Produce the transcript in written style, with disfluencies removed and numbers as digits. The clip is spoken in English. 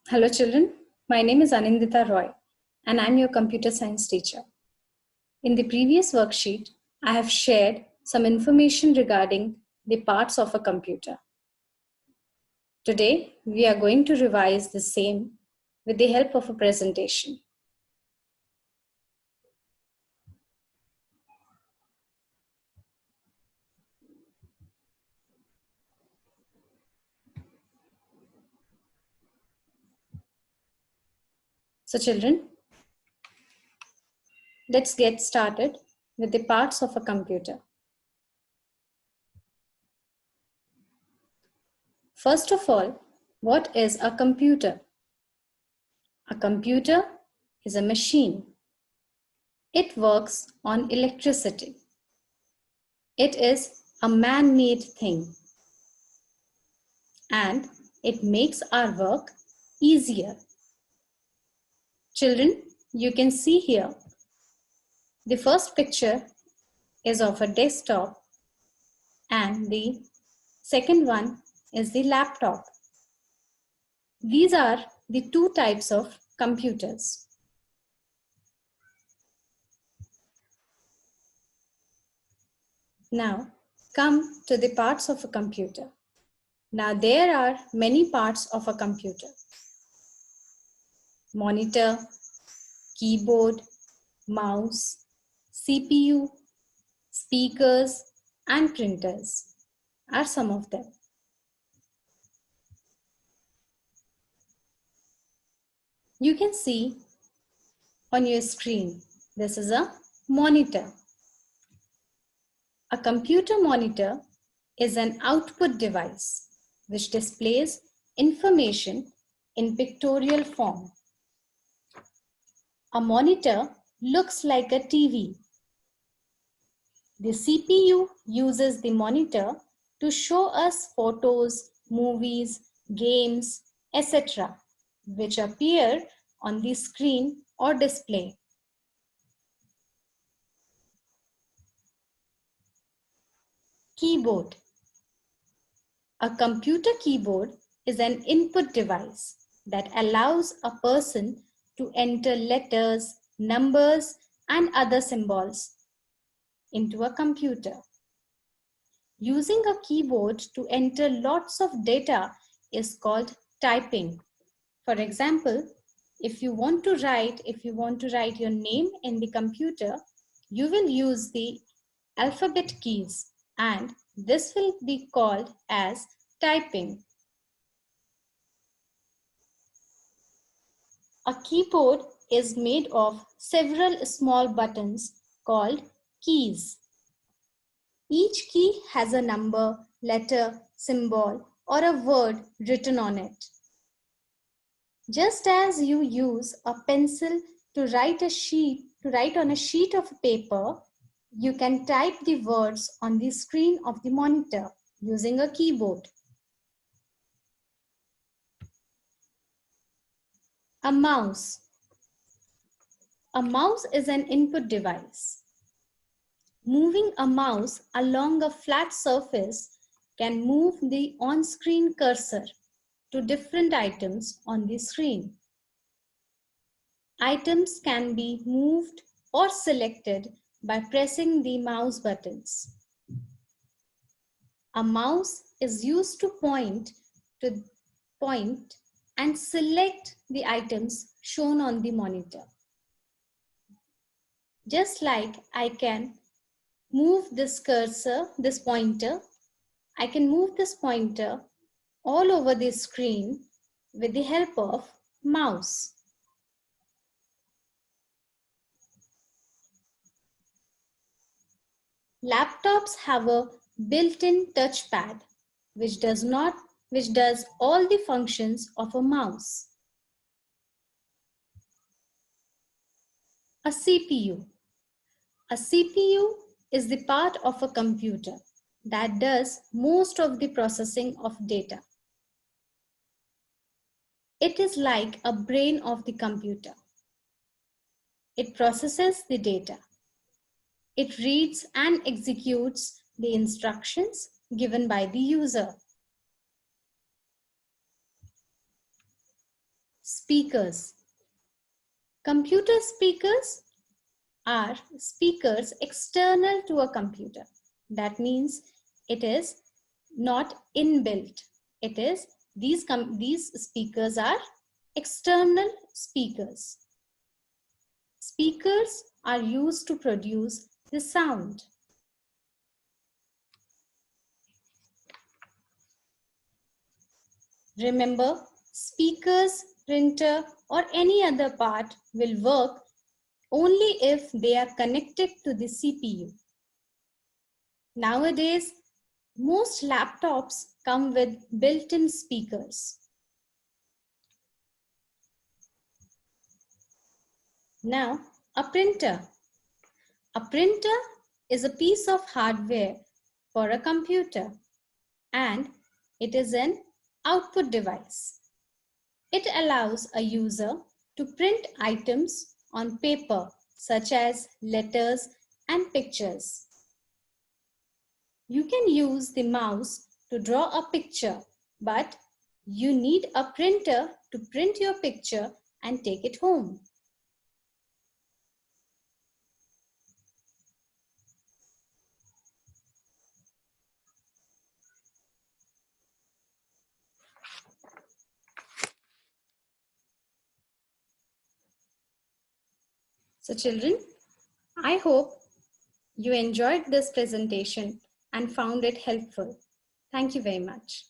Hello children, my name is Anindita Roy and I'm your computer science teacher. In the previous worksheet, I have shared some information regarding the parts of a computer. Today, we are going to revise the same with the help of a presentation. So children, let's get started with the parts of a computer. First of all, what is a computer? A computer is a machine. It works on electricity. It is a man-made thing and it makes our work easier. Children, you can see here, the first picture is of a desktop and the second one is the laptop. These are the two types of computers. Now, come to the parts of a computer. Now, there are many parts of a computer. Monitor, keyboard, mouse, CPU, speakers, and printers are some of them. You can see on your screen, this is a monitor. A computer monitor is an output device which displays information in pictorial form. A monitor looks like a TV. The CPU uses the monitor to show us photos, movies, games, etc., which appear on the screen or display. Keyboard. A computer keyboard is an input device that allows a person to enter letters, numbers, and other symbols into a computer. Using a keyboard to enter lots of data is called typing. For example, if you want to write your name in the computer, you will use the alphabet keys and this will be called as typing. A keyboard is made of several small buttons called keys. Each key has a number, letter, symbol, or a word written on it. Just as you use a pencil to write on a sheet of paper, you can type the words on the screen of the monitor using a keyboard. A mouse. A mouse is an input device. Moving a mouse along a flat surface can move the on-screen cursor to different items on the screen. Items can be moved or selected by pressing the mouse buttons. A mouse is used to point and select the items shown on the monitor. Just like I can move this cursor, this pointer, I can move this pointer all over the screen with the help of mouse. Laptops have a built-in touchpad which does all the functions of a mouse. A CPU. A CPU is the part of a computer that does most of the processing of data. It is like a brain of the computer. It processes the data. It reads and executes the instructions given by the user. Speakers. Computer speakers are speakers external to a computer. That means it is not inbuilt. It is these speakers are external speakers. Speakers are used to produce the sound. Remember, speakers, printer, or any other part will work only if they are connected to the CPU. Nowadays, most laptops come with built-in speakers. Now, a printer. A printer is a piece of hardware for a computer, and it is an output device. It allows a user to print items on paper, such as letters and pictures. You can use the mouse to draw a picture, but you need a printer to print your picture and take it home. So children, I hope you enjoyed this presentation and found it helpful. Thank you very much.